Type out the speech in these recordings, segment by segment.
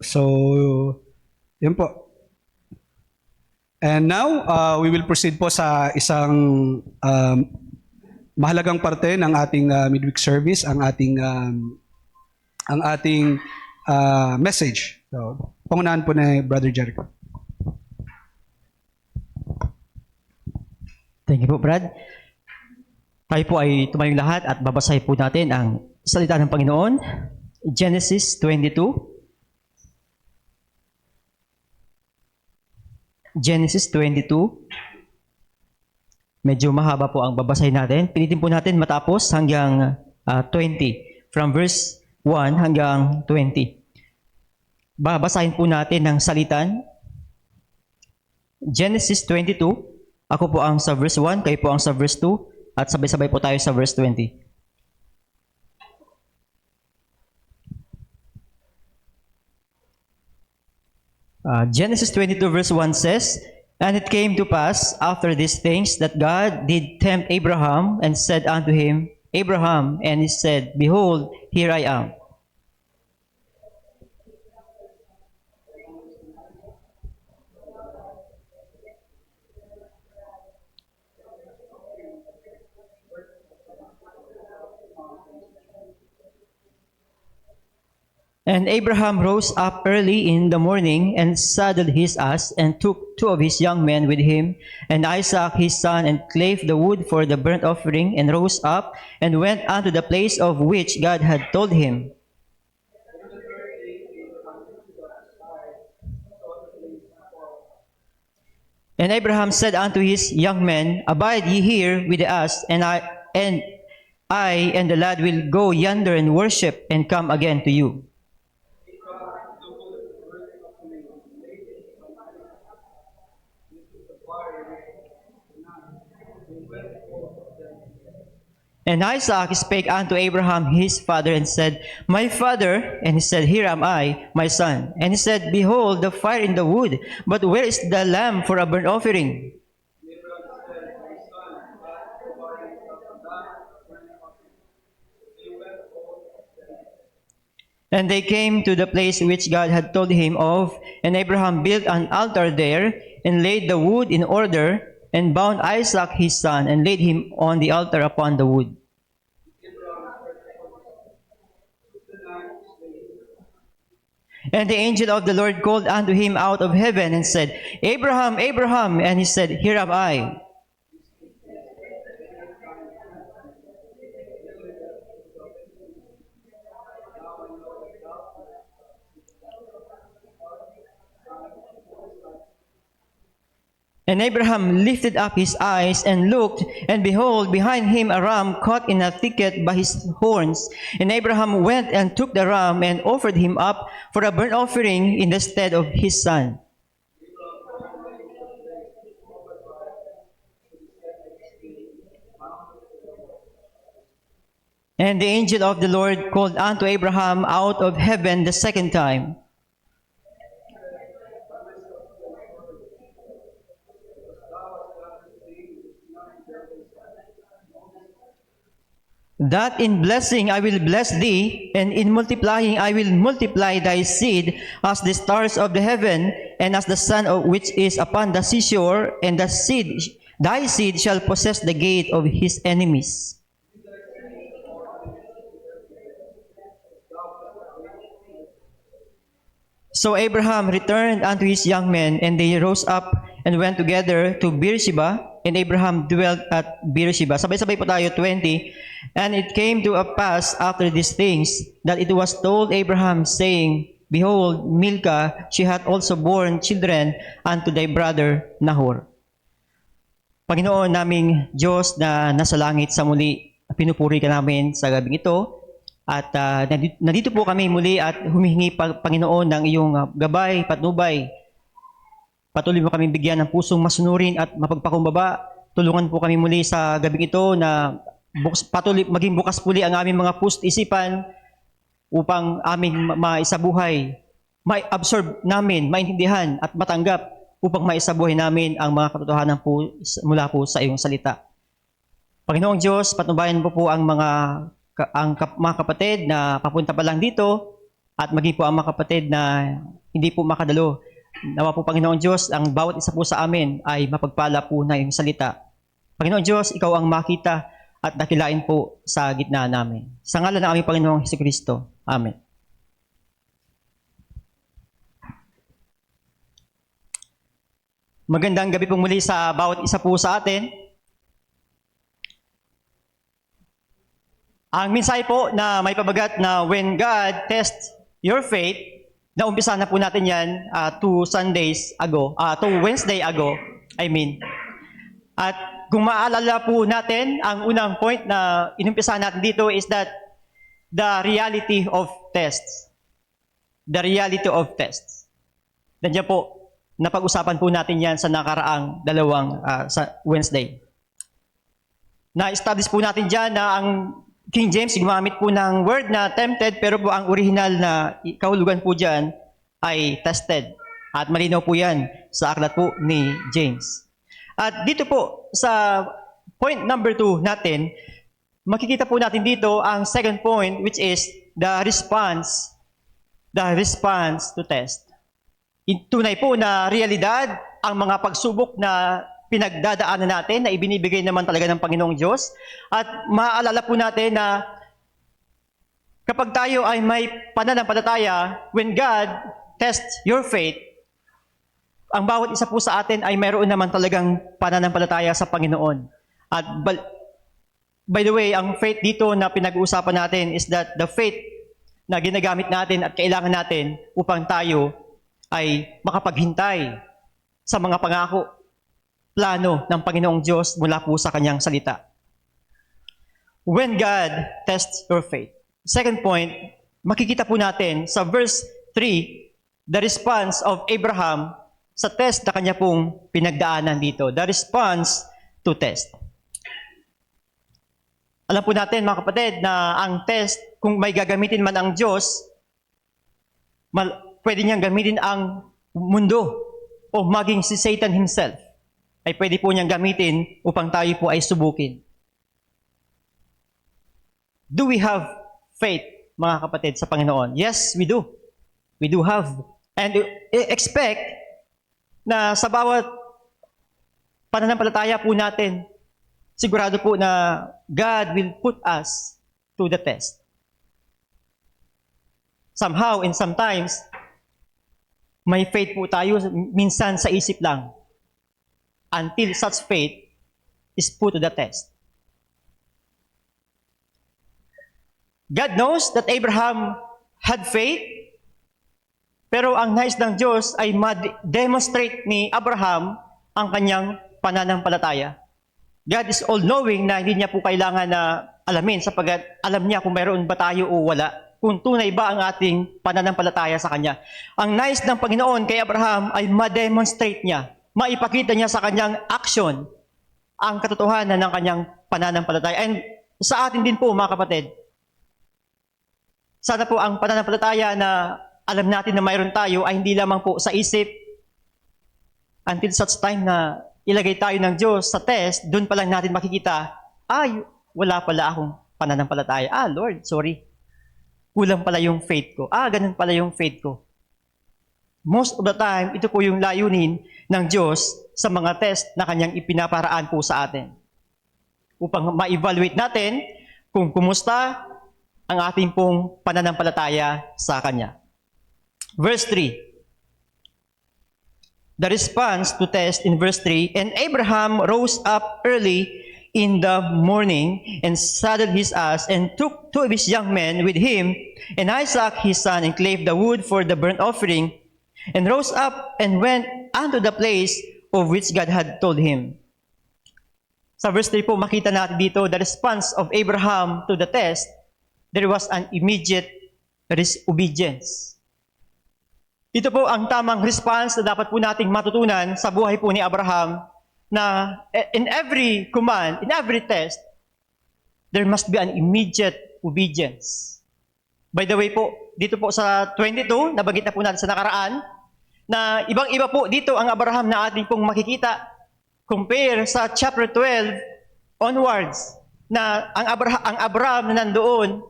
So, yun po. And now, we will proceed po sa isang mahalagang parte ng ating midweek service, ang ating message. So, pangunahan po ni Brother Jericho. Thank you po, Brad. Tayo po ay tumayong lahat at babasahin po natin ang salita ng Panginoon. Genesis 22. Genesis 22. Medyo mahaba po ang babasahin natin. Pilitin po natin matapos hanggang 20. From verse 1 hanggang 20. Babasahin po natin ng salitan. Genesis 22. Ako po ang sa verse 1, kayo po ang sa verse 2. At sabay-sabay po tayo sa verse 20. Genesis 22 verse 1 says, "And it came to pass after these things that God did tempt Abraham and said unto him, Abraham, and he said, Behold, here I am." And Abraham rose up early in the morning and saddled his ass and took 2 of his young men with him and Isaac his son and clave the wood for the burnt offering and rose up and went unto the place of which God had told him. And Abraham said unto his young men, Abide ye here with the ass, and I and the lad will go yonder and worship and come again to you. And Isaac spake unto Abraham his father and said, My father. And he said, Here am I, my son. And he said, Behold, the fire in the wood, but where is the lamb for a burnt offering? And they came to the place which God had told him of, and Abraham built an altar there, and laid the wood in order, and bound Isaac his son, and laid him on the altar upon the wood. And the angel of the Lord called unto him out of heaven, and said, Abraham, Abraham. And he said, Here am I. And Abraham lifted up his eyes and looked, and behold, behind him a ram caught in a thicket by his horns. And Abraham went and took the ram and offered him up for a burnt offering in the stead of his son. And the angel of the Lord called unto Abraham out of heaven the second time, that in blessing I will bless thee, and in multiplying I will multiply thy seed as the stars of the heaven, and as the sun which is upon the seashore, and thy seed shall possess the gate of his enemies. So Abraham returned unto his young men, and they rose up and went together to Beersheba, and Abraham dwelt at Beersheba. Sabay-sabay po tayo, 20. And it came to pass after these things, that it was told Abraham, saying, Behold, Milcah, she hath also borne children unto thy brother Nahor. Panginoon naming Diyos na nasa langit, sa muli, pinupuri ka namin sa gabing ito. At nandito po kami muli at humihingi, Panginoon, ng iyong gabay, patnubay. Patuloy mo kami bigyan ng pusong masunurin at mapagpakumbaba. Tulungan po kami muli sa gabing ito na patuloy maging bukas puli ang aming mga puso't isipan upang aming maisabuhay, ma-absorb namin, maintindihan at matanggap upang maisabuhay namin ang mga katotohanan po mula po sa iyong salita. Panginoong Diyos, patnubayan mo po ang mga kapatid na papunta pa lang dito at maging po ang mga kapatid na hindi po makadalo. Nawa po Panginoong Diyos, ang bawat isa po sa amin ay mapagpala po na yung salita. Panginoong Diyos, ikaw ang makita at dakilain po sa gitna namin. Sa ngalan ng aming Panginoong Hesukristo. Amen. Magandang gabi po muli sa bawat isa po sa atin. Ang mensahe po na may pabagat na when God tests your faith, naumpisa na po natin yan 2 Wednesday ago, At kung maalala po natin, ang unang point na inumpisa natin dito is that the reality of tests. The reality of tests. Nandiyan po, napag-usapan po natin yan sa nakaraang sa Wednesday. Na-establish po natin dyan na ang King James gumamit po ng word na tempted, pero po ang original na kahulugan po dyan ay tested. At malinaw po yan sa aklat po ni James. At dito po sa point number 2 natin, makikita po natin dito ang second point, which is the response to test. Tunay po na realidad ang mga pagsubok na pinagdadaanan natin na ibinibigay naman talaga ng Panginoong Diyos. At maaalala po natin na kapag tayo ay may pananampalataya, when God tests your faith, ang bawat isa po sa atin ay mayroon naman talagang pananampalataya sa Panginoon. At by the way, ang faith dito na pinag-uusapan natin is that the faith na ginagamit natin at kailangan natin upang tayo ay makapaghintay sa mga pangako, plano ng Panginoong Diyos mula po sa kanyang salita. When God tests your faith. Second point, makikita po natin sa verse 3, the response of Abraham sa test na kanya pong pinagdaanan dito. The response to test. Alam po natin mga kapatid na ang test, kung may gagamitin man ang Diyos, pwede niyang gamitin ang mundo o maging si Satan himself ay pwede po niyang gamitin upang tayo po ay subukin. Do we have faith, mga kapatid, sa Panginoon? Yes, we do. We do have. And expect na sa bawat pananampalataya po natin, sigurado po na God will put us to the test. Somehow and sometimes, may faith po tayo minsan sa isip lang, until such faith is put to the test. God knows that Abraham had faith, pero ang nais ng Diyos ay ma-demonstrate ni Abraham ang kanyang pananampalataya. God is all-knowing na hindi niya po kailangan na alamin sapagkat alam niya kung mayroon ba tayo o wala, kung tunay ba ang ating pananampalataya sa Kanya. Ang nais ng Panginoon kay Abraham ay ma-demonstrate niya, maipakita niya sa kanyang action ang katotohanan ng kanyang pananampalataya. And sa atin din po, mga kapatid, sana po ang pananampalataya na alam natin na mayroon tayo ay hindi lamang po sa isip until such time na ilagay tayo ng Diyos sa test, doon pa lang natin makikita, ay, wala pala akong pananampalataya. Lord, sorry. Kulang pala yung faith ko. Ganun pala yung faith ko. Most of the time, ito po yung layunin ng Diyos sa mga test na kanyang ipinaparaan po sa atin. Upang ma-evaluate natin kung kumusta ang ating pong pananampalataya sa Kanya. Verse 3. The response to test in verse 3, and Abraham rose up early in the morning and saddled his ass and took 2 of his young men with him and Isaac his son and clave the wood for the burnt offering and rose up and went unto the place of which God had told him. Sa verse 3 po, makita natin dito the response of Abraham to the test. There was an immediate obedience. Ito po ang tamang response na dapat po nating matutunan sa buhay po ni Abraham, na in every command, in every test, there must be an immediate obedience. By the way po, dito po sa 22, nabanggit na po natin sa nakaraan, na ibang-iba po dito ang Abraham na ating pong makikita. Compare sa chapter 12 onwards, na ang Abraham na nandoon,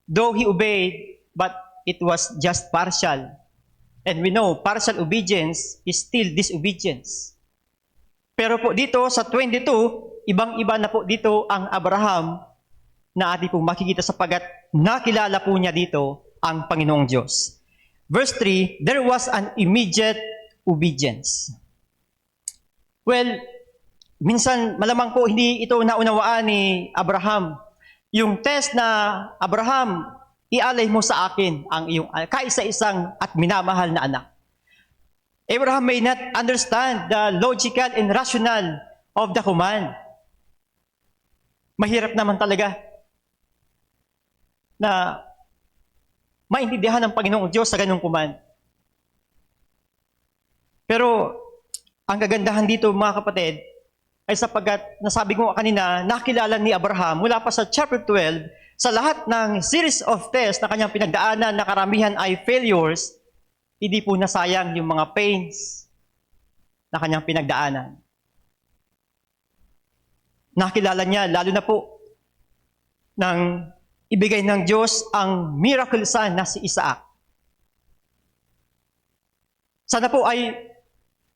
though he obeyed but it was just partial. And we know, partial obedience is still disobedience. Pero po dito sa 22, ibang-iba na po dito ang Abraham na ating pong makikita sapagkat nakilala po niya dito ang Panginoong Diyos. Verse 3, there was an immediate obedience. Well, minsan malamang po hindi ito naunawaan ni Abraham. Yung test na Abraham, ialay mo sa akin ang iyong kaisa-isang at minamahal na anak. Abraham may not understand the logical and rational of the command. Mahirap naman talaga na maintindihan ng Panginoong Diyos sa ganung command. Pero ang kagandahan dito mga kapatid ay sapagkat nasabi ko kanina, nakilala ni Abraham mula pa sa chapter 12 sa lahat ng series of tests na kanyang pinagdaanan na karamihan ay failures, hindi po nasayang yung mga pains na kanyang pinagdaanan. Nakilala niya, lalo na po, nang ibigay ng Diyos ang miracle son na si Isaac. Sana po ay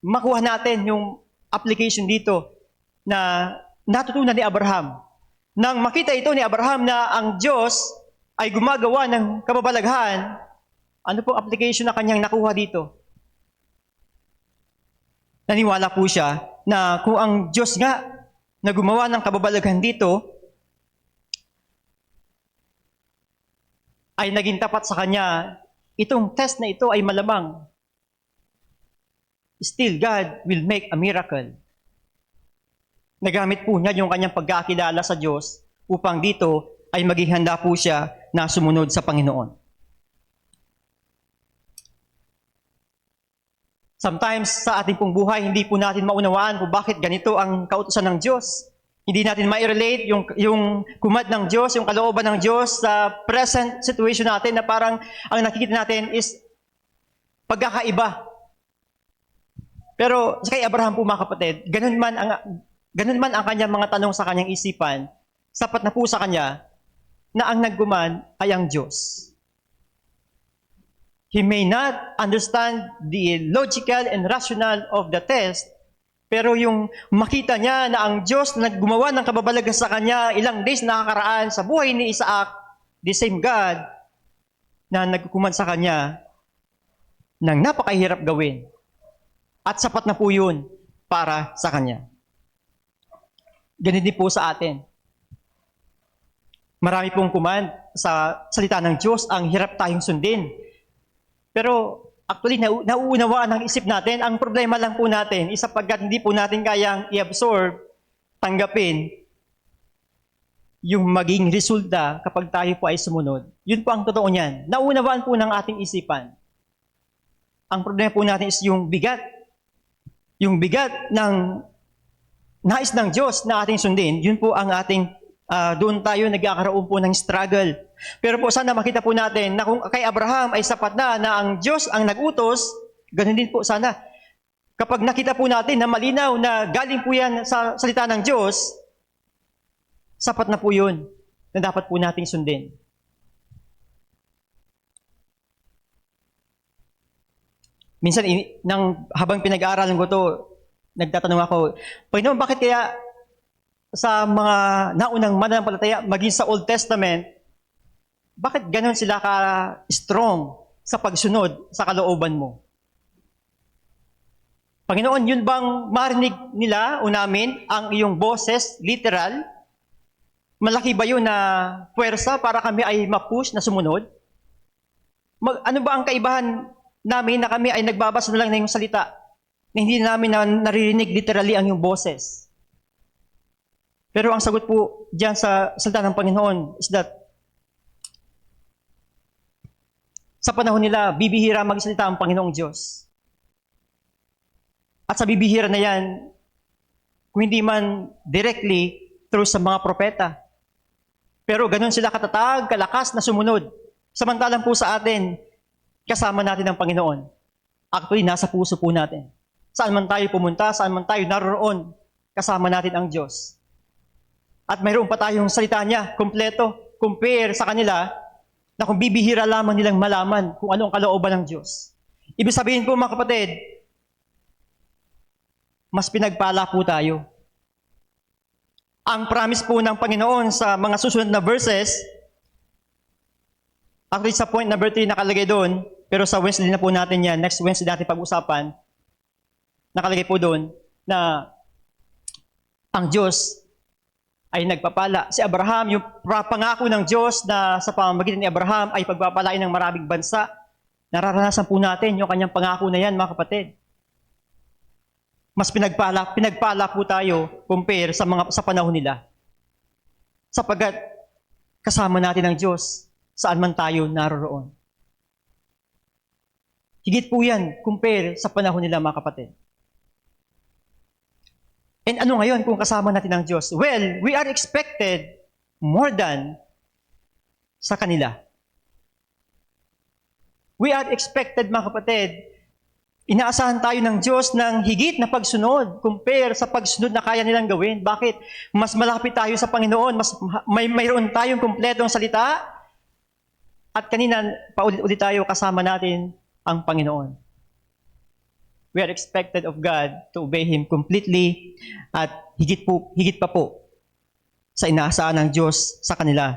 makuha natin yung application dito na natutunan ni Abraham. Nang makita ito ni Abraham na ang Diyos ay gumagawa ng kababalaghan, ano po application na kanyang nakuha dito? Naniwala po siya na kung ang Diyos nga na gumawa ng kababalaghan dito ay naging tapat sa kanya, itong test na ito ay malamang. Still, God will make a miracle. Nagamit po niya yung kanyang pagkakilala sa Diyos upang dito ay maging handa po siya na sumunod sa Panginoon. Sometimes sa ating pong buhay, hindi po natin maunawaan kung bakit ganito ang kautusan ng Diyos. Hindi natin ma-relate yung kumad ng Diyos, yung kalooban ng Diyos sa present situation natin na parang ang nakikita natin is pagkakaiba. Pero kay Abraham po mga kapatid, ganun man ang kanyang mga tanong sa kanyang isipan, sapat na po sa kanya na ang nagguman ay ang Diyos. He may not understand the logical and rational of the test, pero yung makita niya na ang Diyos na naggumawa ng kababalagan sa kanya ilang days nakakaraan sa buhay ni Isaac, the same God na nagkuman sa kanya ng napakahirap gawin. At sapat na po yun para sa kanya. Ganun din po sa atin. Marami pong command sa salita ng Diyos, ang hirap tayong sundin. Pero actually, nauunawaan ng isip natin. Ang problema lang po natin is sapagkat hindi po natin kayang i-absorb, tanggapin, yung maging resulta kapag tayo po ay sumunod. Yun po ang totoo niyan. Nauunawaan po ng ating isipan. Ang problema po natin is yung bigat. Yung bigat ng nais ng Diyos na ating sundin, yun po ang ating, doon tayo nagkakaroon po ng struggle. Pero po sana makita po natin na kung kay Abraham ay sapat na ang Diyos ang nag-utos, ganun din po sana. Kapag nakita po natin na malinaw na galing po yan sa salita ng Diyos, sapat na po yun na dapat po nating sundin. Minsan, habang pinag-aaralan ko to, nagtatanong ako, Panginoon, bakit kaya sa mga naunang mananampalataya, maging sa Old Testament, bakit ganon sila ka-strong sa pagsunod sa kalooban mo? Panginoon, yun bang marinig nila o namin ang iyong boses, literal? Malaki ba yun na puwersa para kami ay ma-push na sumunod? Ano ba ang kaibahan namin na kami ay nagbabasa na lang ng iyong salita na hindi namin naririnig literally ang iyong boses? Pero ang sagot po diyan sa salita ng Panginoon is that sa panahon nila, bibihira magsalita ang Panginoong Diyos. At sa bibihira na yan, kung hindi man directly through sa mga propeta. Pero ganun sila katatag, kalakas na sumunod. Samantalang po sa atin, kasama natin ang Panginoon. Actually, nasa puso po natin. Saan man tayo pumunta, saan man tayo naroon, kasama natin ang Diyos. At mayroon pa tayong salita niya, kompleto, compare sa kanila, na kung bibihira lamang nilang malaman kung ano ang kalooban ng Diyos. Ibig sabihin po mga kapatid, mas pinagpala po tayo. Ang promise po ng Panginoon sa mga susunod na verses, actually sa point number 3 nakalagay doon, pero sa Wednesday na po natin yan, next Wednesday natin pag-usapan, nakalagay po doon na ang Diyos ay nagpapala. Si Abraham, yung pangako ng Diyos na sa pamamagitan ni Abraham ay pagpapalain ng maraming bansa. Nararanasan po natin yung kanyang pangako na yan, mga kapatid. Mas pinagpala po tayo compare sa panahon nila. Sapagkat kasama natin ang Diyos saan man tayo naroroon. Higit po yan compare sa panahon nila, mga kapatid. And ano ngayon kung kasama natin ang Diyos? Well, we are expected more than sa kanila. We are expected, mga kapatid, inaasahan tayo ng Diyos ng higit na pagsunod compare sa pagsunod na kaya nilang gawin. Bakit? Mas malapit tayo sa Panginoon, mayroon tayong kumpletong salita, at kanina paulit-ulit tayo kasama natin ang Panginoon. We are expected of God to obey Him completely at higit pa po sa inaasahan ng Diyos sa kanila.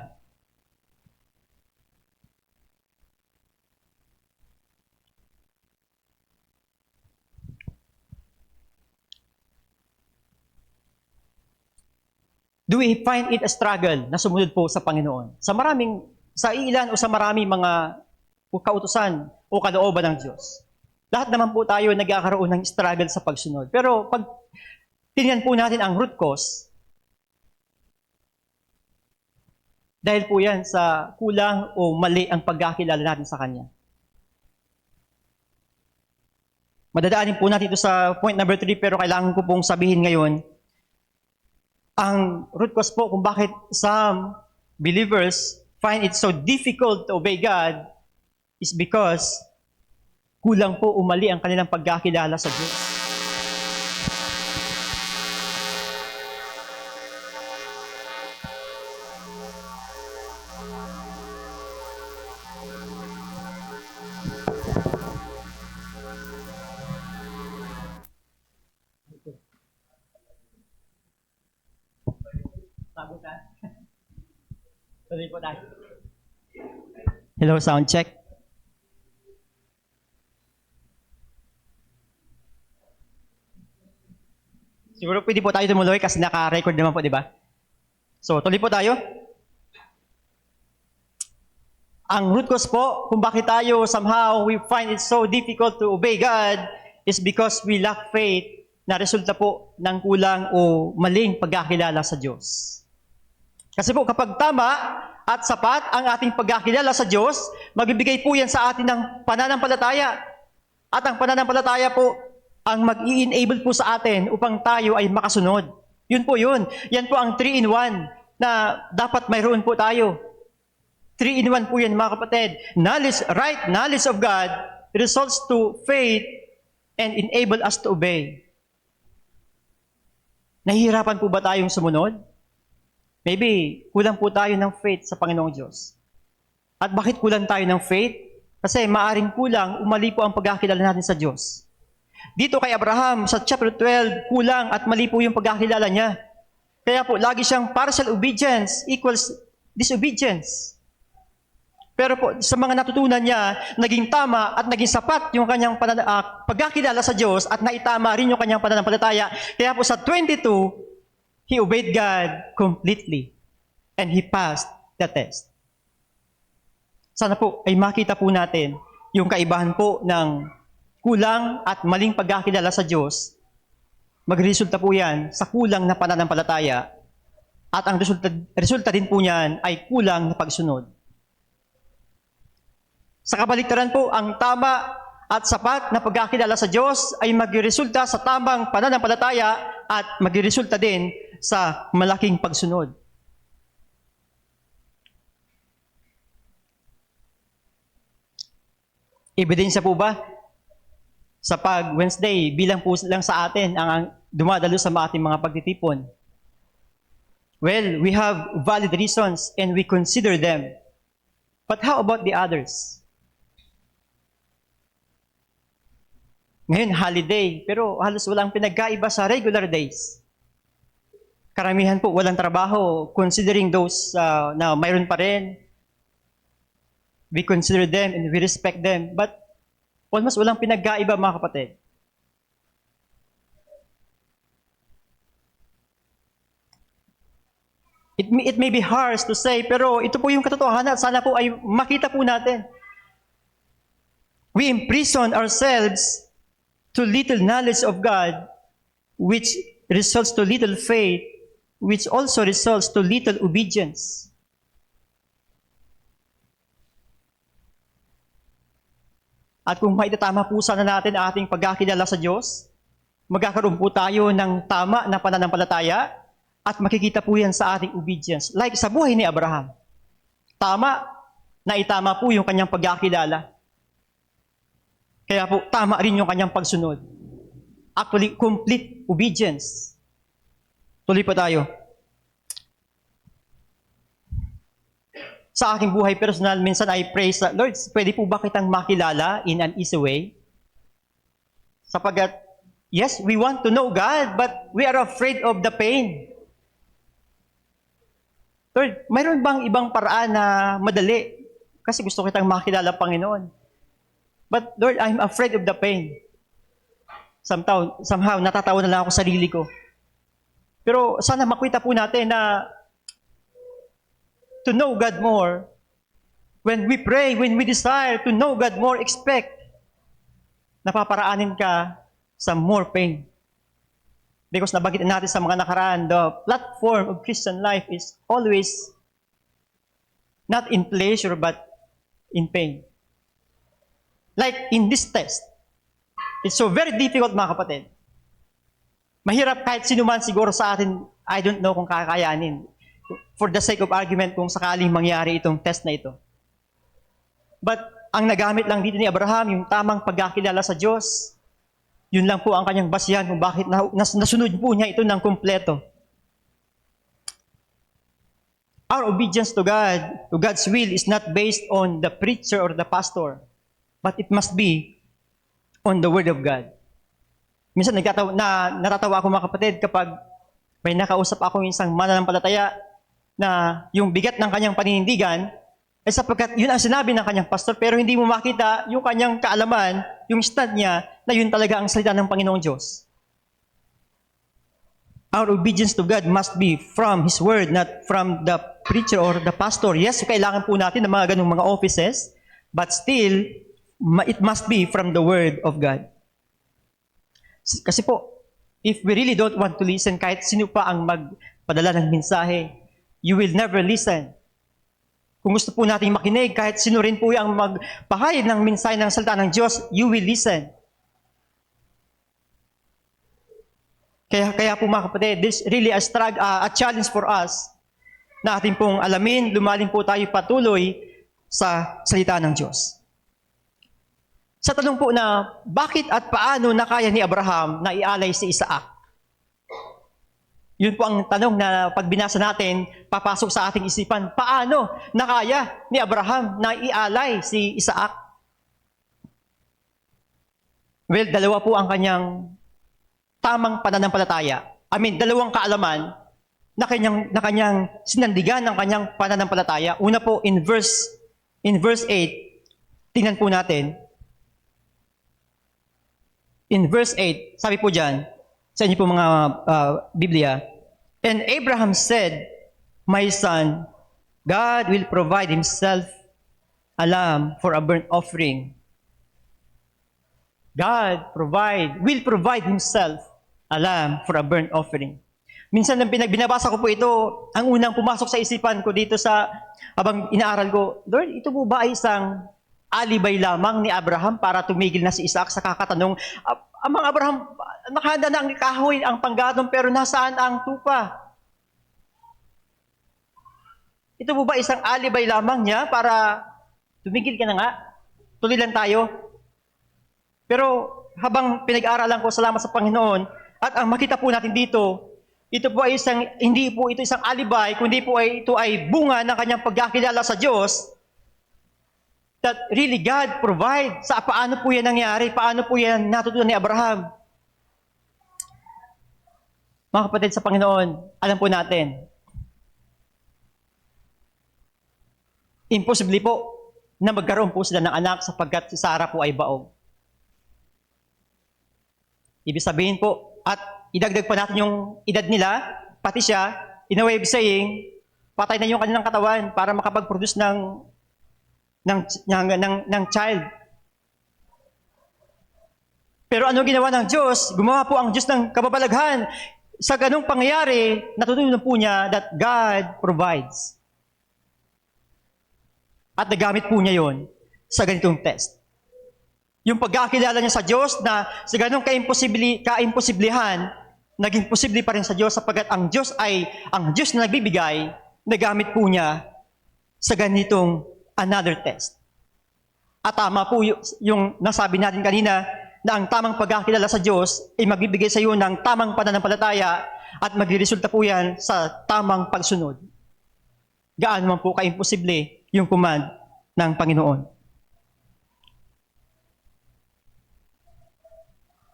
Do we find it a struggle na sumunod po sa Panginoon? Sa ilan o sa maraming mga kautusan o kalooban ng Diyos. Lahat naman po tayo nagkakaroon ng struggle sa pagsunod. Pero pag tingnan po natin ang root cause, dahil po yan sa kulang o mali ang pagkakilala natin sa Kanya. Madadaanin po natin ito sa point number 3, pero kailangan ko pong sabihin ngayon, ang root cause po kung bakit some believers find it so difficult to obey God is because kulang po umali ang kanilang pagkakilala sa Diyos. Hello, sound check. Siguro pwede po tayo tumuloy kasi naka-record naman po, di ba? So, tuloy po tayo. Ang root cause po, kung bakit tayo somehow we find it so difficult to obey God is because we lack faith na resulta po ng kulang o maling pagkakilala sa Diyos. Kasi po kapag tama at sapat ang ating pagkakilala sa Diyos, magbibigay po yan sa atin ng pananampalataya. At ang pananampalataya po, ang mag-i-enable po sa atin upang tayo ay makasunod. Yun po yun. Yan po ang 3-in-1 na dapat mayroon po tayo. 3-in-1 po yan, mga kapatid. Right knowledge of God results to faith and enable us to obey. Nahihirapan po ba tayong sumunod? Maybe kulang po tayo ng faith sa Panginoong Diyos. At bakit kulang tayo ng faith? Kasi maaring kulang, umali po ang pagkakilala natin sa Diyos. Dito kay Abraham, sa chapter 12, kulang at mali po yung pagkakilala niya. Kaya po, lagi siyang partial obedience equals disobedience. Pero po, sa mga natutunan niya, naging tama at naging sapat yung kanyang pagkakilala sa Diyos at naitama rin yung kanyang pananampalataya. Kaya po sa 22, he obeyed God completely and he passed the test. Sana po ay makita po natin yung kaibahan po ng kulang at maling pagkakilala sa Diyos. Magresulta po yan sa kulang na pananampalataya at ang resulta din po niyan ay kulang na pagsunod. Sa kabaliktaran po, ang tama at sapat na pagkakilala sa Diyos ay magresulta sa tamang pananampalataya at magresulta din sa malaking pagsunod. Ebidensya po ba sa pag-Wednesday bilang po lang sa atin ang dumadalo sa ating mga pagtitipon? Well, we have valid reasons and we consider them. But how about the others? Ngayon, holiday, pero halos walang pinagkaiba sa regular days. Karamihan po walang trabaho, considering those na mayroon pa rin. We consider them and we respect them. But almost walang pinagkaiba, mga kapatid. It may be harsh to say, pero ito po yung katotohanan. Sana po ay makita po natin. We imprison ourselves to little knowledge of God, which results to little faith, which also results to little obedience. At kung maitatama po sana natin ang ating pagkakilala sa Diyos, magkakaroon po tayo ng tama na pananampalataya at makikita po yan sa ating obedience. Like sa buhay ni Abraham. Tama na itama po yung kanyang pagkakilala. Kaya po, tama rin yung kanyang pagsunod. Actually, complete obedience. Tuloy pa tayo. Sa aking buhay personal, minsan I pray sa Lord, pwede po ba kitang makilala in an easy way? Sapagat, yes, we want to know God, but we are afraid of the pain. Lord, mayroon bang ibang paraan na madali? Kasi gusto kitang makilala, Panginoon. But Lord, I'm afraid of the pain. Somehow, natatawa na lang ako sa sarili ko. Pero sana makita po natin na to know God more, when we pray, when we desire to know God more, expect napaparaanin ka sa more pain. Because nabanggit natin sa mga nakaraan, the platform of Christian life is always not in pleasure but in pain. Like in this test, it's so very difficult, mga kapatid. Mahirap kahit sino man siguro sa atin, I don't know kung kakayanin. For the sake of argument, kung sakaling mangyari itong test na ito. But ang nagamit lang dito ni Abraham, yung tamang pagkakilala sa Diyos, yun lang po ang kanyang basihan kung bakit nasunod po niya ito ng kumpleto. Our obedience to God, to God's will, is not based on the preacher or the pastor, but it must be on the Word of God. Minsan natatawa ako, mga kapatid, kapag may nakausap ako isang mananampalataya na yung bigat ng kanyang paninindigan ay sapagkat yun ang sinabi ng kanyang pastor, pero hindi mo makita yung kanyang kaalaman, yung stand niya, na yun talaga ang salita ng Panginoong Diyos. Our obedience to God must be from His Word, not from the preacher or the pastor. Yes, kailangan po natin ng mga ganung mga offices, but still, it must be from the Word of God. Kasi po, if we really don't want to listen, kahit sino pa ang magpadala ng mensahe, you will never listen. Kung gusto po nating makinig, kahit sino rin po ang magpahayag ng mensahe ng salita ng Diyos, you will listen. Kaya po, mga kapatid, this really a challenge for us na ating pong alamin, lumalim po tayo patuloy sa salita ng Diyos. Sa tanong po na, bakit at paano nakaya ni Abraham na ialay si Isaac? Yun po ang tanong na pag binasa natin, papasok sa ating isipan, paano nakaya ni Abraham na ialay si Isaac? Well, dalawa po ang kanyang tamang pananampalataya. Dalawang kaalaman na kanyang sinandigan ng kanyang pananampalataya. Una po, in verse 8, tingnan po natin. In verse 8, sabi po dyan, sa inyo po mga Biblia, and Abraham said, my son, God will provide Himself a lamb for a burnt offering. God will provide Himself a lamb for a burnt offering. Minsan nang binabasa ko po ito, ang unang pumasok sa isipan ko dito habang inaaral ko, Lord, ito po ba ay isang alibay lamang ni Abraham para tumigil na si Isaac sa kakatanong, Amang Abraham, nakahanda na ang kahoy, ang panggatong, pero nasaan ang tupa? Ito po ba isang alibay lamang niya para tumigil ka na nga? Tuloy lang tayo. Pero habang pinag-aaralan ko, salamat sa Panginoon, at ang makita po natin dito, ito po ay hindi po ito isang alibay, kundi po ito ay bunga ng kanyang pagkakilala sa Diyos, that really God provide. Sa paano po yan nangyari? Paano po yan natutunan ni Abraham? Mga kapatid sa Panginoon, alam po natin, imposible po na magkaroon po sila ng anak sapagkat si Sarah po ay baog. Ibig sabihin po, at idagdag pa natin yung edad nila, pati siya, in a way of saying, patay na yung kanilang katawan para makapag-produce ng child. Pero ano ginawa ng Diyos? Gumawa po ang Diyos ng kababalaghan. Sa ganong pangyayari, natutunan po niya that God provides. At nagamit po niya yon sa ganitong test. Yung pagkakilala niya sa Diyos na sa ganong kaimposiblihan, naging posible pa rin sa Diyos sapagkat ang Diyos ay ang Diyos na nagbibigay, nagamit po niya sa ganitong another test. At tama po yung nasabi natin kanina na ang tamang pagkakilala sa Diyos ay magbibigay sa iyo ng tamang pananampalataya at magresulta po yan sa tamang pagsunod. Gaano man po kaimposible yung command ng Panginoon.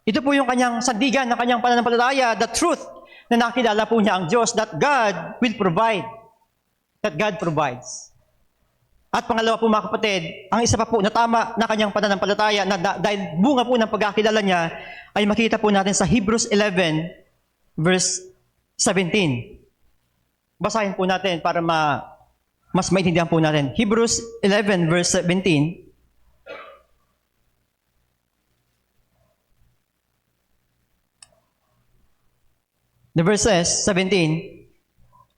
Ito po yung kanyang sandigan ng kanyang pananampalataya, the truth na nakilala po niya ang Diyos, that God will provide. That God provides. At pangalawa po mga kapatid, ang isa pa po na tama na kanyang pananampalataya na dahil bunga po ng pagkakilala niya ay makita po natin sa Hebrews 11 verse 17. Basahin po natin para mas maintindihan po natin. Hebrews 11 verse 17. The verse says, 17,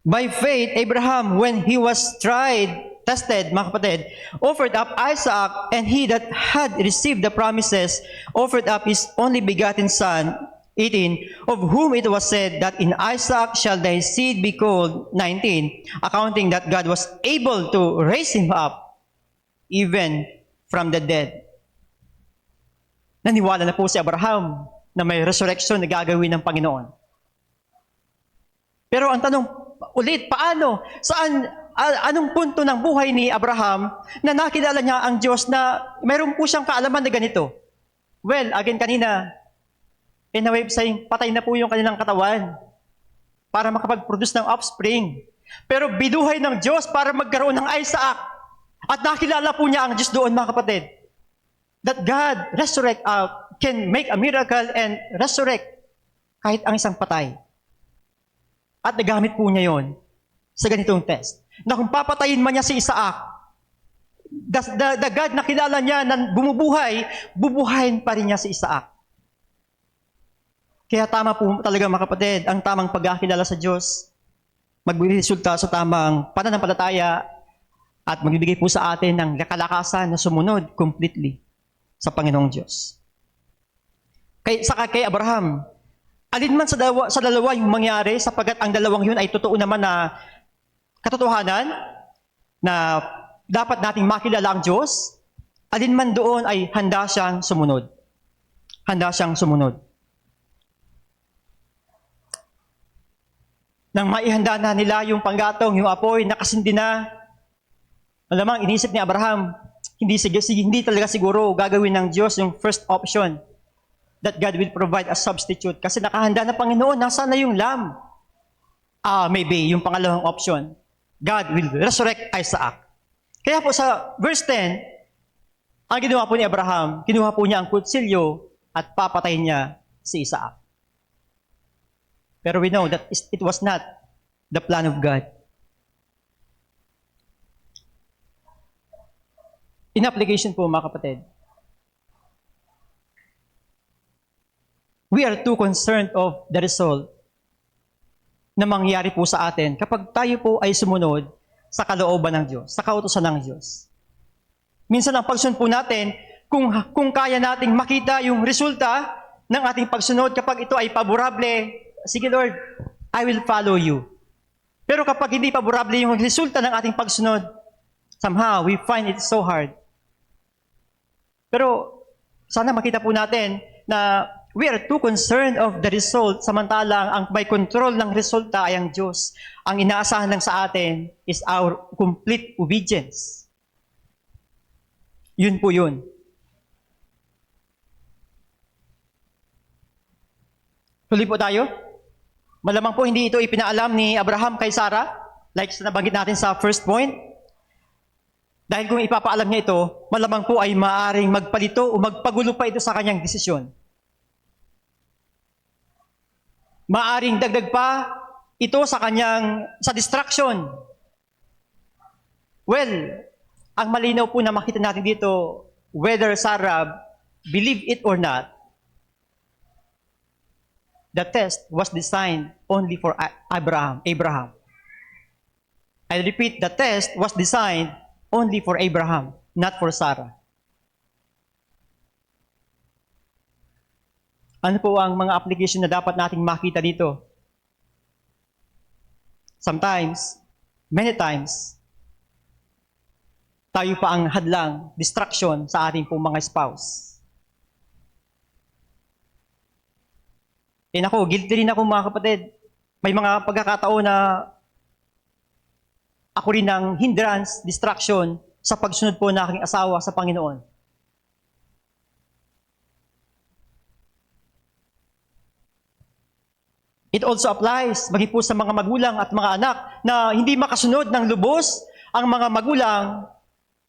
by faith, Abraham, when he was tested, mga kapatid, offered up Isaac, and he that had received the promises offered up his only begotten son, 18, of whom it was said that in Isaac shall thy seed be called, 19, accounting that God was able to raise him up even from the dead. Naniwala na po si Abraham na may resurrection na gagawin ng Panginoon. Pero ang tanong ulit, paano? Anong punto ng buhay ni Abraham na nakilala niya ang Diyos na mayroon po siyang kaalaman na ganito? Well, again kanina, in a way of saying, patay na po yung kanilang katawan para makapag-produce ng offspring. Pero binuhay ng Diyos para magkaroon ng Isaac. At nakilala po niya ang Diyos doon, mga kapatid. That God can make a miracle and resurrect kahit ang isang patay. At nagamit po niya yon sa ganitong test. Na kung papatayin man niya si Isaac, the God na kilala niya na bumubuhay, bubuhayin pa rin niya si Isaac. Kaya tama po talaga mga kapatid, ang tamang pagkakilala sa Diyos, magbiresulta sa tamang pananampalataya at magbibigay po sa atin ng kalakasan na sumunod completely sa Panginoong Diyos. Kay Abraham, alin man sa dalawa yung mangyari sapagkat ang dalawang yun ay totoo naman na katotohanan na dapat nating makilala ang Diyos, alin man doon ay handa siyang sumunod. Handa siyang sumunod. Nang maihanda na nila yung panggatong, yung apoy, nakasindi na, alamang inisip ni Abraham, hindi talaga siguro gagawin ng Diyos yung first option that God will provide a substitute. Kasi nakahanda na Panginoon, nasaan na yung lamb? Maybe yung pangalawang option, God will resurrect Isaac. Kaya po sa verse 10, ang ginawa po ni Abraham, kinuha po niya ang kutsilyo at papatayin niya si Isaac. Pero we know that it was not the plan of God. In application po mga kapatid, we are too concerned of the result na mangyari po sa atin kapag tayo po ay sumunod sa kalooban ng Diyos, sa kautusan ng Diyos. Minsan ang pagsunod po natin, kung kaya nating makita yung resulta ng ating pagsunod, kapag ito ay paborable, sige Lord, I will follow you. Pero kapag hindi paborable yung resulta ng ating pagsunod, somehow we find it so hard. Pero sana makita po natin na we are too concerned of the result, samantalang ang may control ng resulta ay ang Diyos. Ang inaasahan lang sa atin is our complete obedience. Yun po yun. Tuloy po tayo. Malamang po hindi ito ipinaalam ni Abraham kay Sarah, like sa nabanggit natin sa first point. Dahil kung ipapaalam niya ito, malamang po ay maaaring magpalito o magpagulo pa ito sa kanyang desisyon. Maaaring dagdag pa ito sa distraction. Well, ang malinaw po na makita natin dito, whether Sarah believed it or not, the test was designed only for Abraham. I repeat, the test was designed only for Abraham, not for Sarah. Ano po ang mga application na dapat nating makita dito? Sometimes, many times, tayo pa ang hadlang, distraction sa ating pong mga spouse. Guilty rin ako mga kapatid. May mga pagkakataon na ako rin ang hindrance, distraction sa pagsunod po ng aking asawa sa Panginoon. It also applies maging po sa mga magulang at mga anak na hindi makasunod ng lubos ang mga magulang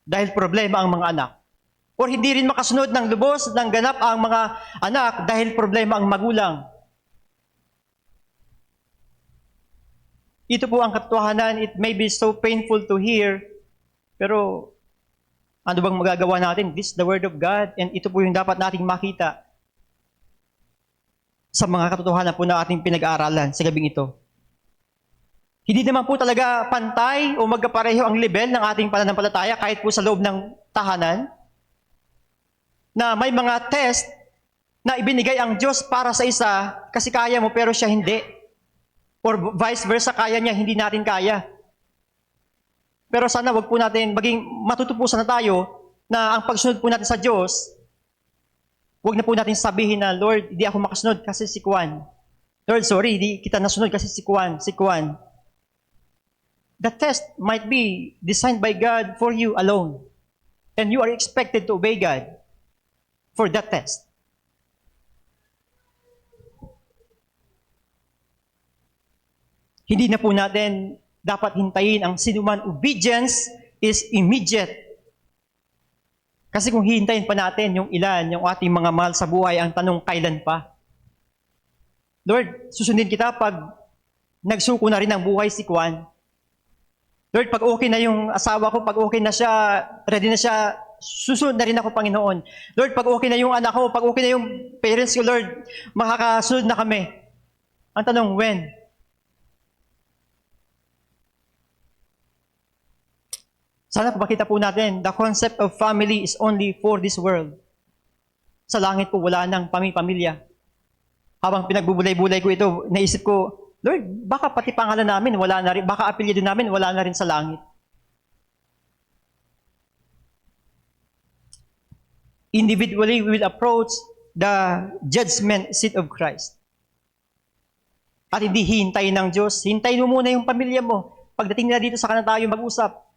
dahil problema ang mga anak. Or hindi rin makasunod ng lubos ng ganap ang mga anak dahil problema ang magulang. Ito po ang katotohanan. It may be so painful to hear, pero ano bang magagawa natin? This is the Word of God, and ito po yung dapat nating makita sa mga katotohanan po na ating pinag-aaralan sa gabing ito. Hindi naman po talaga pantay o magkapareho ang level ng ating pananampalataya kahit po sa loob ng tahanan, na may mga test na ibinigay ang Diyos para sa isa kasi kaya mo pero siya hindi. Or vice versa, kaya niya, hindi natin kaya. Pero sana wag po natin maging matutupusan na tayo na ang pagsunod po natin sa Diyos, wag na po natin sabihin na, Lord, hindi ako makasunod kasi si Kwan. Lord, sorry, hindi kita nasunod kasi si Kwan. The test might be designed by God for you alone. And you are expected to obey God for that test. Hindi na po natin dapat hintayin ang sinuman. Obedience is immediate. Kasi kung hihintayin pa natin yung ilan, yung ating mga mahal sa buhay, ang tanong, kailan pa? Lord, susundin kita pag nagsuko na rin ang buhay si Kwan. Lord, pag okay na yung asawa ko, pag okay na siya, ready na siya, susunod na rin ako, Panginoon. Lord, pag okay na yung anak ko, pag okay na yung parents ko, Lord, makakasunod na kami. Ang tanong, when? Sana makita po natin, the concept of family is only for this world. Sa langit po, wala nang pamilya. Habang pinagbubulay-bulay ko ito, naisip ko, Lord, baka pati pangalan namin, wala na rin, baka apelyido namin, wala na rin sa langit. Individually, we will approach the judgment seat of Christ. At hindi hintayin ng Diyos, hintayin mo muna yung pamilya mo. Pagdating nila dito, saka na tayo mag-usap.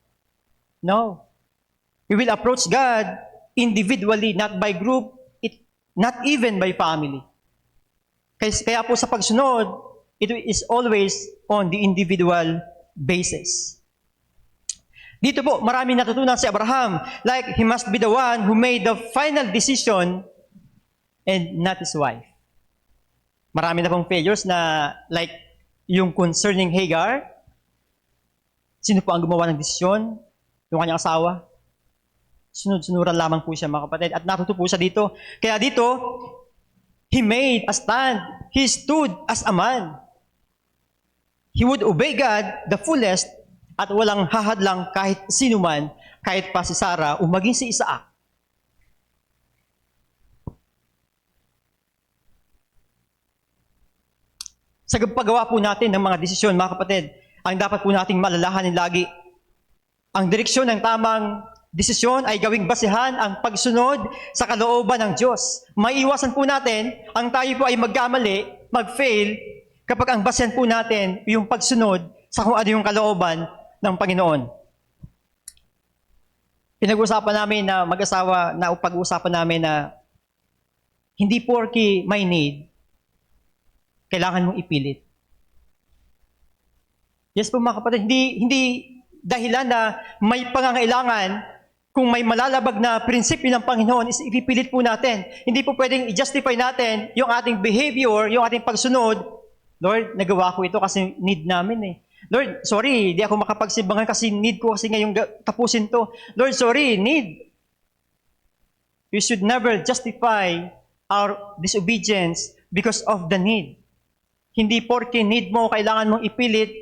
No. We will approach God individually, not by group, not even by family. Kaya po sa pagsunod, it is always on the individual basis. Dito po, marami natutunan si Abraham. Like, he must be the one who made the final decision and not his wife. Marami na pong failures na like yung concerning Hagar. Sino po ang gumawa ng desisyon? Yung kanyang asawa. Sunod-sunuran lamang po siya, mga kapatid. At natuto po siya dito. Kaya dito, he made a stand. He stood as a man. He would obey God the fullest at walang hahadlang kahit sino man, kahit pa si Sarah o maging si Isaac. Sa paggawa po natin ng mga desisyon, mga kapatid, ang dapat po nating malalahanin lagi, ang direksyon ng tamang desisyon ay gawing basihan ang pagsunod sa kalooban ng Diyos. Maiiwasan po natin ang tayo po ay magkamali, mag-fail, kapag ang basihan po natin yung pagsunod sa kung ano yung kalooban ng Panginoon. Pinag-usapan namin na mag-asawa, na pag-uusapan namin na hindi porky may need, kailangan mong ipilit. Yes po mga kapatid, hindi dahilan na may pangangailangan kung may malalabag na prinsipyo ng Panginoon is ipipilit po natin. Hindi po pwedeng i-justify natin yung ating behavior, yung ating pagsunod. Lord, nagawa ko ito kasi need namin eh. Lord, sorry, di ako makapagsimbangan kasi need ko kasi ngayong tapusin to. Lord, sorry, need. You should never justify our disobedience because of the need. Hindi porke need mo, kailangan mong ipilit,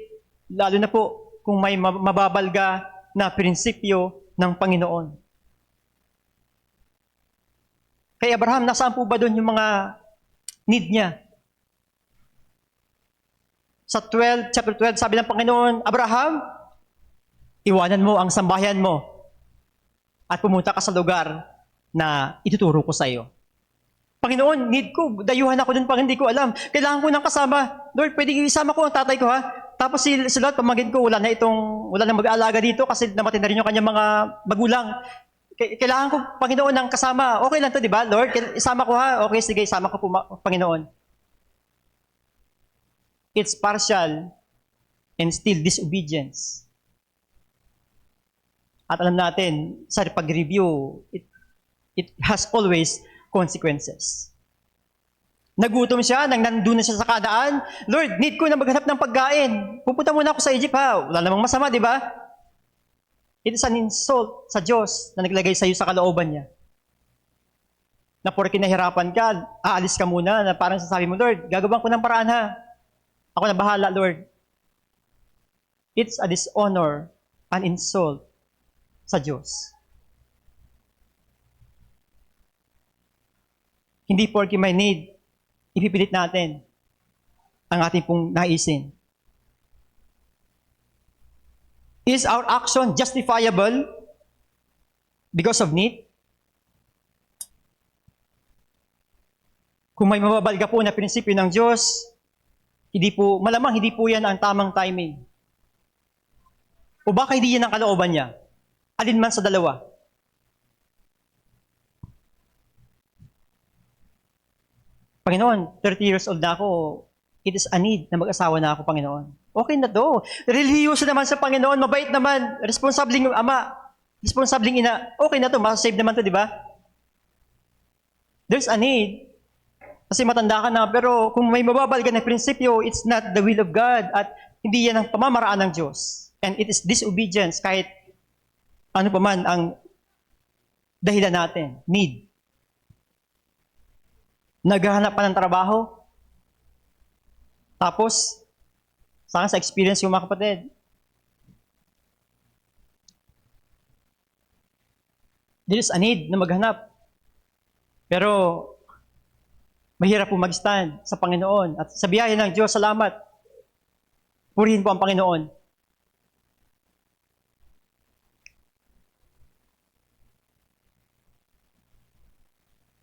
lalo na po kung may mababalga na prinsipyo ng Panginoon. Kay Abraham, nasaan po ba doon yung mga need niya? Sa chapter 12, sabi ng Panginoon, Abraham, iwanan mo ang sambahayan mo at pumunta ka sa lugar na ituturo ko sa iyo. Panginoon, need ko, dayuhan ako dun pang hindi ko alam. Kailangan ko ng kasama. Lord, pwede isama ko ang tatay ko ha? Tapos si Lord, pamangkin ko, wala na mag-aalaga dito kasi namatay na rin yung kanyang mga magulang. Kailangan ko, Panginoon, ng kasama. Okay lang to, di ba, Lord? Isama ko ha? Okay, sige, isama ko po, Panginoon. It's partial and still disobedience. At alam natin, sa pag-review, it has always consequences. Nagutom siya, nandun na siya sa Kanaan. Lord, need ko na maghanap ng pagkain. Pupunta muna ako sa Egypt ha. Wala namang masama, di ba? It is an insult sa Diyos na naglagay sa iyo sa kalooban niya. Na porke nahirapan ka, aalis ka muna, na parang sasabi mo, Lord, gagawin ko ng paraan ha. Ako na bahala, Lord. It's a dishonor, an insult sa Diyos. Hindi porke may need, ipipilit natin ang ating pong naisin. Is our action justifiable because of need? Kung may mababalga po na prinsipyo ng Diyos, malamang hindi po yan ang tamang timing. O baka hindi yan ang kalooban niya? Alin man sa dalawa. Panginoon, 30 years old na ako, it is a need na mag-asawa na ako, Panginoon. Okay na to. Relihiyoso naman sa Panginoon, mabait naman, responsabling ama, responsabling ina, okay na to, masasave naman to, di ba? There's a need. Kasi matanda ka na, pero kung may mababalga na prinsipyo, it's not the will of God at hindi yan ang pamamaraan ng Diyos. And it is disobedience kahit ano pa man ang dahilan natin, need. Naghahanap pa ng trabaho. Tapos, saan sa experience yung mga kapatid? There is a need na maghanap. Pero, mahirap po mag-stand sa Panginoon. At sa biyaya ng Diyos, salamat. Purihin po ang Panginoon.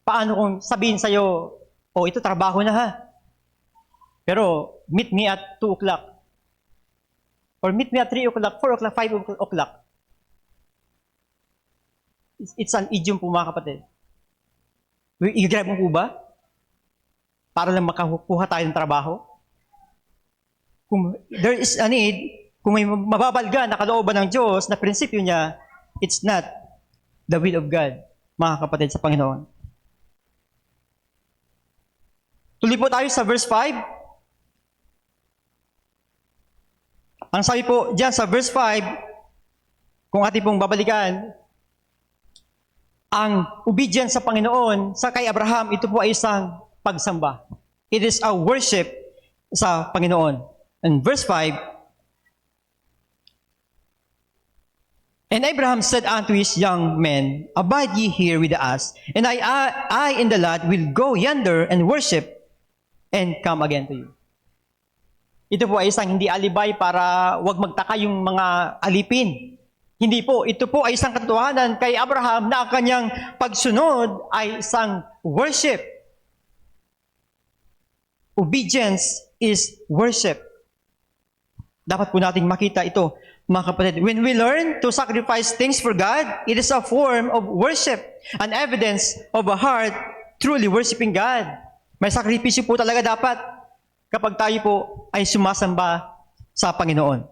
Paano kung sabihin sa'yo, oh, ito trabaho na ha. Pero, meet me at 2 o'clock. Or meet me at 3 o'clock, 4 o'clock, 5 o'clock. It's an idiom po mga kapatid. I-grab mo po ba? Para lang makakuha tayo ng trabaho? Kung there is a need, kung may mababalga na kalooban ng Diyos na prinsipyo niya, it's not the will of God, mga kapatid sa Panginoon. Tuloy po tayo sa verse 5. Ang sabi po diyan sa verse 5, kung ating pong babalikan, ang obedience sa Panginoon, sa kay Abraham, ito po ay isang pagsamba. It is a worship sa Panginoon. And verse 5, And Abraham said unto his young men, Abide ye here with us, and I and the lad will go yonder and worship, and come again to you. Ito po ay isang hindi alibay para wag magtaka yung mga alipin. Hindi po. Ito po ay isang katotohanan kay Abraham na ang kanyang pagsunod ay isang worship. Obedience is worship. Dapat po nating makita ito Mga kapatid, when we learn to sacrifice things for God, it is a form of worship, an evidence of a heart truly worshiping God. May sakripisyo po talaga dapat kapag tayo po ay sumasamba sa Panginoon.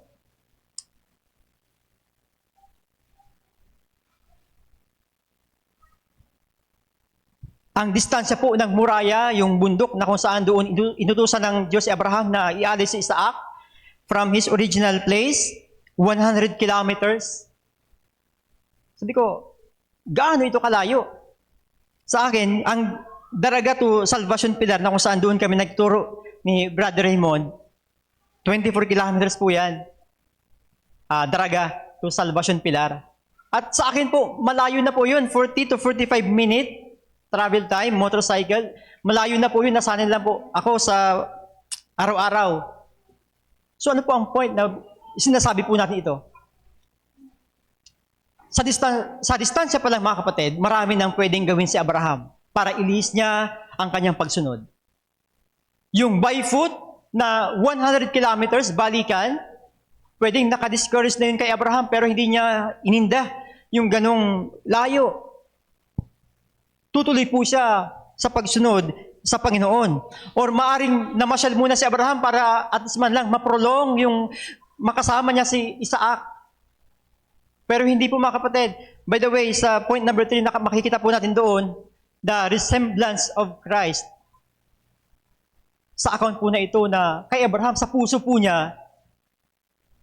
Ang distansya po ng Moriah, yung bundok na kung saan doon inutusan ng Diyos si Abraham na ialis si Isaac from his original place, 100 kilometers. Sabi ko, gaano ito kalayo? Sa akin, ang Daraga to Salvation Pilar na kung saan doon kami nagturo ni Brother Raymond, 24 kilometers po yan. Daraga to Salvation Pilar. At sa akin po, malayo na po yun, 40 to 45 minute travel time, motorcycle. Malayo na po yun, nasanay lang po ako sa araw-araw. So ano po ang point na sinasabi po natin ito? Sa distansya pa lang mga kapatid, marami nang pwedeng gawin si Abraham para ilis niya ang kanyang pagsunod. Yung by foot na 100 kilometers balikan, pwedeng nakadiscourage na yun kay Abraham pero hindi niya ininda yung ganong layo. Tutuloy po siya sa pagsunod sa Panginoon. Or maaring namasyal muna si Abraham para at least man lang maprolong yung makasama niya si Isaac. Pero hindi po mga kapatid. By the way, sa point number 3 na makikita po natin doon, the resemblance of Christ. Sa account po na ito na kay Abraham, sa puso po niya,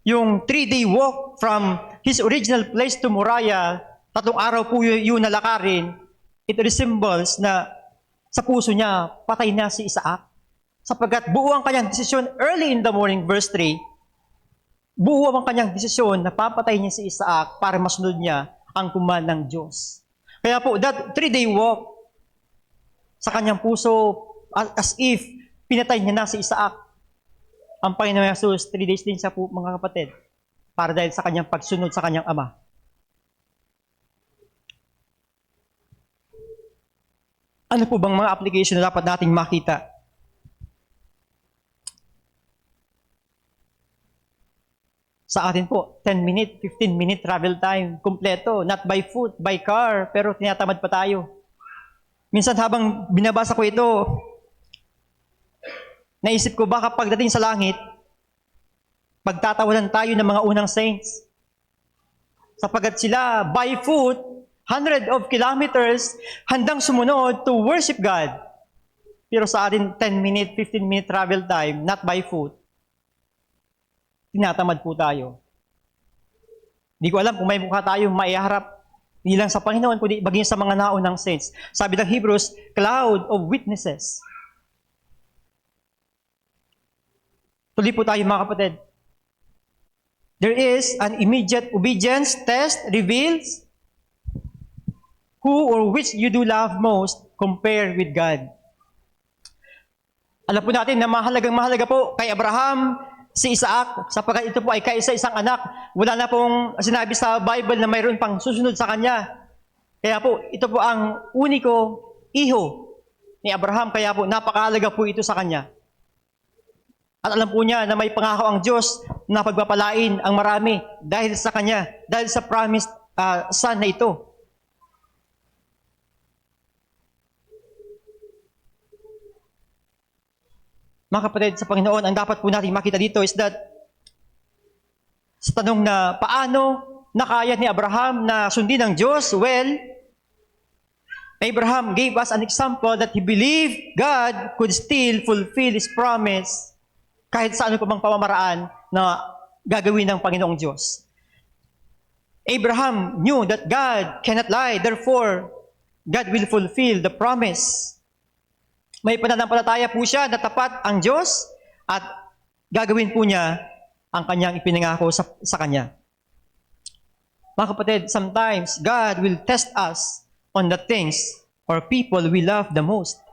yung 3-day walk from his original place to Moriah, 3 araw po yun nalakarin, it resembles na sa puso niya, patay na si Isaac. Sapagkat buo ang kanyang desisyon early in the morning, verse 3, buo ang kanyang desisyon na papatay niya si Isaac para masunod niya ang command ng Diyos. Kaya po, that 3-day walk sa kanyang puso, as if pinatay niya na si Isaac. Ang Panginoon Jesus, 3 days din siya po mga kapatid, para dahil sa kanyang pagsunod sa kanyang ama. Ano po bang mga application na dapat nating makita? Sa atin po, 10-minute, 15-minute travel time, kumpleto, not by foot, by car, pero tinatamad pa tayo. Minsan habang binabasa ko ito, naisip ko baka pagdating sa langit, pagtatawanan tayo ng mga unang saints. Sapagat sila, by foot, 100 of kilometers, handang sumunod to worship God. Pero sa atin, 10-minute, 15-minute travel time, not by foot, tinatamad po tayo. Hindi ko alam kung may mukha tayong maiharap, hindi lang sa Panginoon, kundi baging sa mga naunang saints. Sabi ng Hebrews, cloud of witnesses. Tuloy po tayo mga kapatid. There is an immediate obedience test reveals who or which you do love most compared with God. Alam po natin na mahalaga po kay Abraham, si Isaac, sapagkat ito po ay kaisa-isang anak. Wala na pong sinabi sa Bible na mayroon pang susunod sa kanya. Kaya po, ito po ang uniko iho ni Abraham. Kaya po, napakahalaga po ito sa kanya. At alam po niya na may pangako ang Diyos na pagpapalain ang marami dahil sa kanya, dahil sa promised son na ito. Mga kapatid sa Panginoon, ang dapat po natin makita dito is that sa tanong na paano nakaya ni Abraham na sundin ng Diyos, well, Abraham gave us an example that he believed God could still fulfill His promise kahit sa ano pa bang pamamaraan na gagawin ng Panginoong Diyos. Abraham knew that God cannot lie, therefore, God will fulfill the promise. May pananampalataya po siya na tapat ang Diyos at gagawin po niya ang kanyang ipinangako sa kanya. Mga kapatid, sometimes God will test us on the things or people we love the most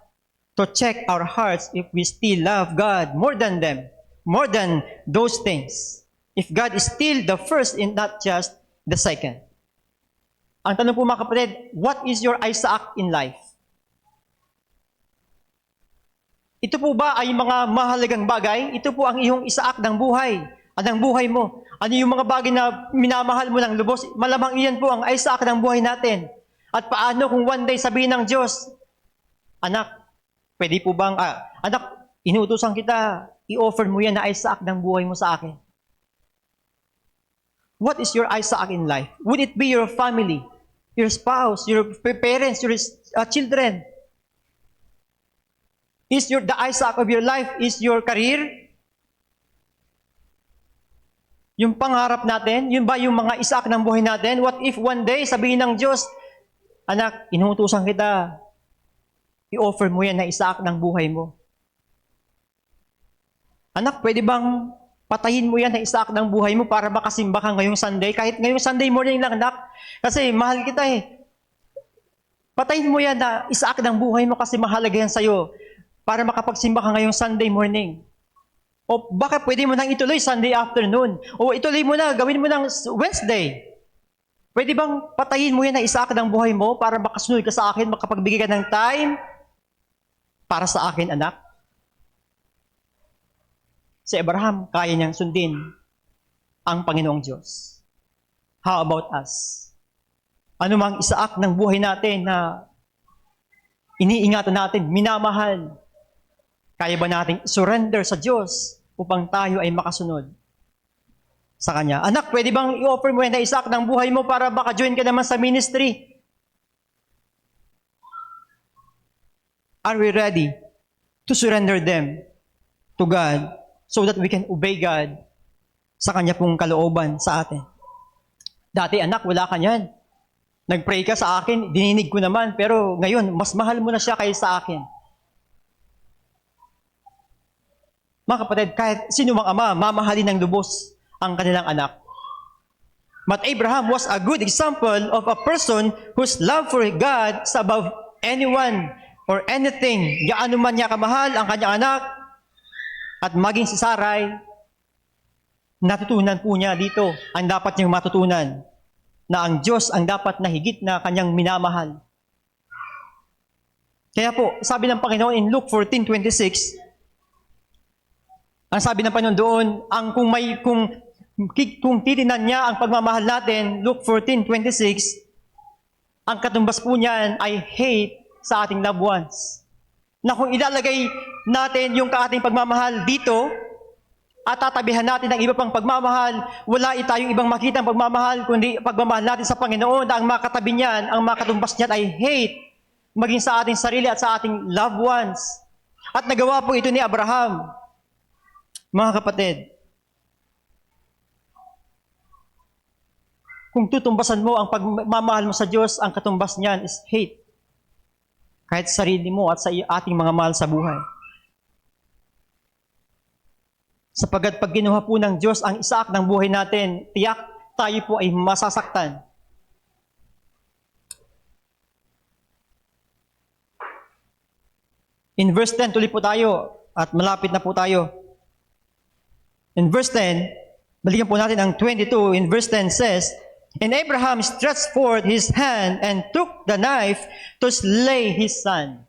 to check our hearts if we still love God more than them, more than those things. If God is still the first and not just the second. Ang tanong po mga kapatid, what is your Isaac in life? Ito po ba ay mga mahalagang bagay? Ito po ang iyong Isaac ng buhay at ng buhay mo. Ano yung mga bagay na minamahal mo ng lubos? Malamang iyan po ang Isaac ng buhay natin. At paano kung one day sabihin ng Diyos, anak, pwede po bang, anak, inuutosan kita, i-offer mo yan na Isaac ng buhay mo sa akin. What is your Isaac in life? Would it be your family, your spouse, your parents, your children? Is the Isaac of your life is your career? Yung pangarap natin, yun ba yung mga Isaac ng buhay natin? What if one day sabihin ng Diyos, anak, inuutusan kita, i-offer mo yan na Isaac ng buhay mo. Anak, pwede bang patayin mo yan na Isaac ng buhay mo para makasimba ka ngayong Sunday? Kahit ngayong Sunday morning lang, anak. Kasi mahal kita eh. Patayin mo yan na Isaac ng buhay mo kasi mahalaga yan sa'yo para makapagsimba ka ngayong Sunday morning. O baka pwede mo nang ituloy Sunday afternoon. O ituloy mo na, gawin mo ng Wednesday. Pwede bang patayin mo yan na Isaac ng buhay mo para makasunod ka sa akin, makapagbigay ka ng time para sa akin, anak? Si Abraham, kaya niyang sundin ang Panginoong Diyos. How about us? Ano mang Isaac ng buhay natin na iniingatan natin, minamahal, kaya ba nating surrender sa Diyos upang tayo ay makasunod sa Kanya? Anak, pwede bang i-offer mo yan na Isaac ng buhay mo para baka join ka naman sa ministry? Are we ready to surrender them to God so that we can obey God sa Kanya pong kalooban sa atin? Dati, anak, wala ka niyan. Nag-pray ka sa akin, dininig ko naman, pero ngayon, mas mahal mo na siya kaysa sa akin. Mga kapatid, kahit sino mang ama, mamahalin ng lubos ang kanilang anak. But Abraham was a good example of a person whose love for God is above anyone or anything. Gaano man niya kamahal ang kanyang anak, at maging si Sarai, natutunan po niya dito ang dapat niyang matutunan, na ang Diyos ang dapat na higit na kanyang minamahal. Kaya po, sabi ng Panginoon in Luke 14:26, ang sabi ng Panginoon doon, kung titinan niya ang pagmamahal natin, Luke 14:26, ang katumbas po niyan ay hate sa ating loved ones. Na kung ilalagay natin yung ating pagmamahal dito, at tatabihan natin ng iba pang pagmamahal, wala tayong ibang makita ang pagmamahal, kundi pagmamahal natin sa Panginoon, ang makatabi niyan, ang makatumbas niyan ay hate, maging sa ating sarili at sa ating loved ones. At nagawa po ito ni Abraham. Mga kapatid, kung tutumbasan mo ang pagmamahal mo sa Diyos, ang katumbas niyan is hate. Kahit sa sarili mo at sa ating mga mahal sa buhay. Sapagkat pag ginuha po ng Diyos ang Isaac ng buhay natin, tiyak tayo po ay masasaktan. In verse 10, tuloy po tayo at malapit na po tayo. In verse 10, balikan po natin ang 22. In verse 10 says, And Abraham stretched forth his hand and took the knife to slay his son.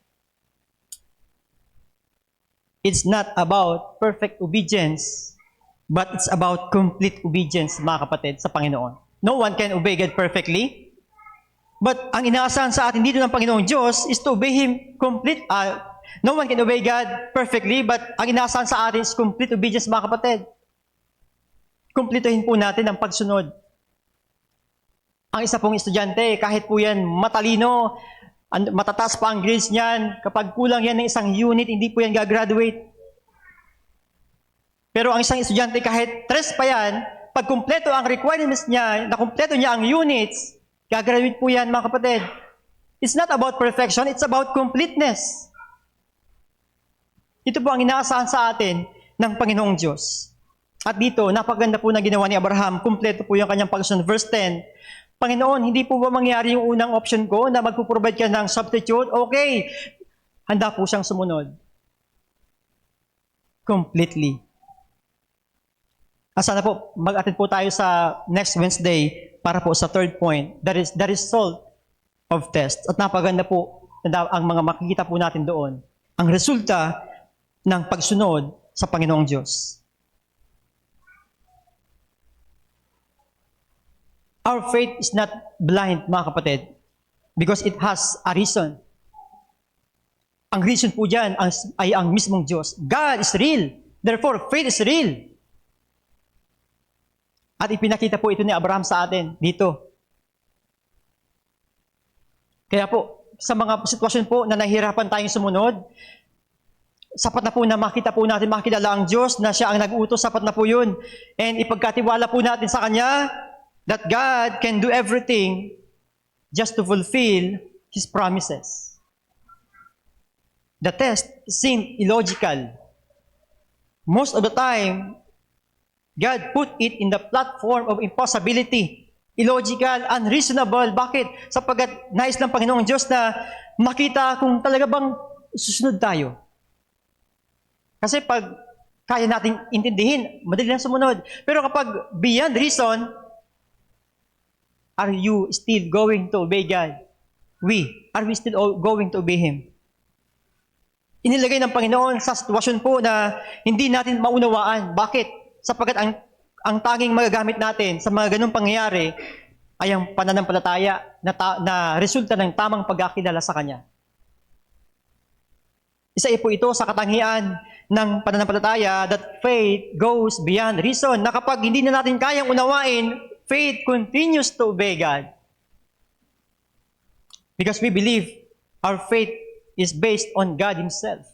It's not about perfect obedience, but it's about complete obedience, mga kapatid, sa Panginoon. No one can obey God perfectly, but ang inaasahan sa atin dito ng Panginoong Diyos is to obey Him complete. No one can obey God perfectly, but ang inaasahan sa atin is complete obedience, mga kapatid. Kumplituhin po natin ang pagsunod. Ang isa pong estudyante, kahit po yan matalino, matataas pa ang grades niyan, kapag kulang yan ng isang unit, hindi po yan gagraduate. Pero ang isang estudyante, kahit 3 pa yan, pag kumpleto ang requirements niya, na kumpleto niya ang units, gagraduate po yan, mga kapatid. It's not about perfection, it's about completeness. Ito po ang inaasahan sa atin ng Panginoong Diyos. At dito, napaganda po na ginawa ni Abraham, kumpleto po yung kanyang pagsunod. Verse 10, Panginoon, hindi po ba mangyari yung unang option ko na magpo-provide ka ng substitute? Okay, handa po siyang sumunod. Completely. Sana po, mag-attend po tayo sa next Wednesday para po sa third point. That is the result of test. At napaganda po ang mga makikita po natin doon. Ang resulta ng pagsunod sa Panginoong Diyos. Our faith is not blind, mga kapatid, because it has a reason. Ang reason po dyan ay ang mismong Diyos. God is real. Therefore, faith is real. At ipinakita po ito ni Abraham sa atin dito. Kaya po, sa mga sitwasyon po na nahihirapan tayong sumunod, sapat na po na makita po natin, makilala ang Diyos na siya ang nag-utos, sapat na po yun. And ipagkatiwala po natin sa Kanya that God can do everything just to fulfill His promises. The test seemed illogical. Most of the time, God put it in the platform of impossibility. Illogical, unreasonable. Bakit? Sapagkat nais ng Panginoong Diyos na makita kung talaga bang susunod tayo. Kasi pag kaya nating intindihin, madali lang sumunod. Pero kapag beyond reason, are you still going to obey God? Are we still going to obey Him? Inilagay ng Panginoon sa sitwasyon po na hindi natin maunawaan. Bakit? Sapagkat ang tanging magagamit natin sa mga ganung pangyayari ay ang pananampalataya na resulta ng tamang pagkakilala sa Kanya. Isa po ito sa katangian ng pananampalataya that faith goes beyond reason. Na kapag hindi na natin kayang unawain, faith continues to obey God. Because we believe our faith is based on God Himself.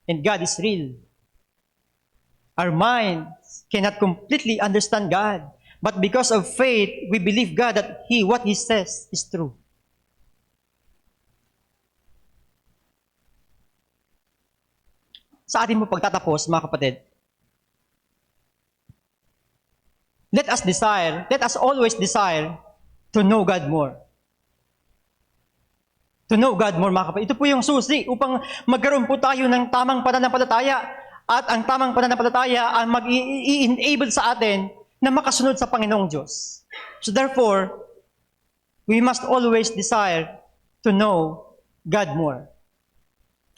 And God is real. Our minds cannot completely understand God. But because of faith, we believe God that what He says is true. Sa ating po pagtatapos, mga kapatid, let us always desire to know God more. To know God more, mga kapatid. Ito po yung susi upang magkaroon po tayo ng tamang pananampalataya. At ang tamang pananampalataya ang mag-i-enable sa atin na makasunod sa Panginoong Diyos. So therefore, we must always desire to know God more.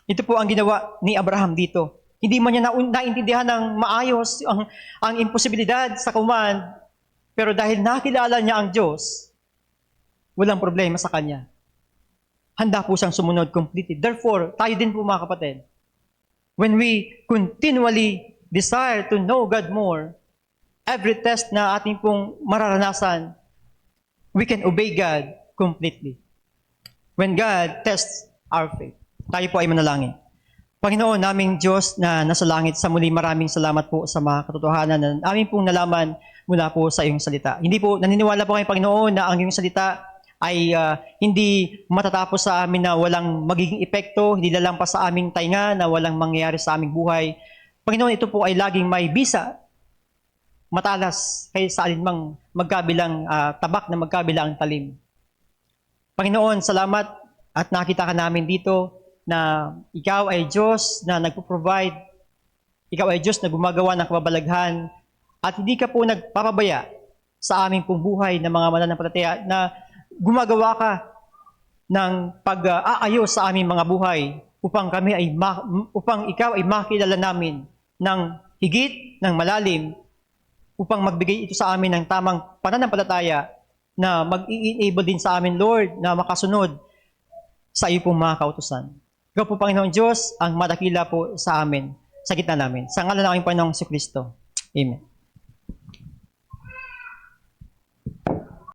Ito po ang ginawa ni Abraham dito. Hindi man niya naintindihan ng maayos ang imposibilidad sa command, pero dahil nakilala niya ang Diyos, walang problema sa kanya. Handa po siyang sumunod completely. Therefore, tayo din po mga kapatid, when we continually desire to know God more, every test na ating pong mararanasan, we can obey God completely. When God tests our faith. Tayo po ay manalangin. Panginoon, naming Diyos na nasa langit, sa muli maraming salamat po sa mga katotohanan na aming pong nalaman mula po sa iyong salita. Hindi po, naniniwala po kayo, Panginoon, na ang iyong salita ay hindi matatapos sa amin na walang magiging epekto, hindi lalampas sa aming tainga na walang mangyayari sa aming buhay. Panginoon, ito po ay laging may bisa, matalas kay sa alinmang magkabilang tabak na magkabilang talim. Panginoon, salamat at nakita ka namin dito na ikaw ay Diyos na nagpo-provide, ikaw ay Diyos na gumagawa ng kababalaghan, at hindi ka po nagpapabaya sa aming pong buhay ng mga mananampalataya na gumagawa ka ng pag-aayos sa aming mga buhay upang ikaw ay makilala namin ng higit, ng malalim, upang magbigay ito sa amin ng tamang pananampalataya na mag-i-enable din sa amin, Lord, na makasunod sa iyo pong mga kautusan. Ikaw po, Panginoon Diyos, ang madakila po sa amin, sa gitna namin. Sa ngalan ng aming Panginoong Kristo. Amen.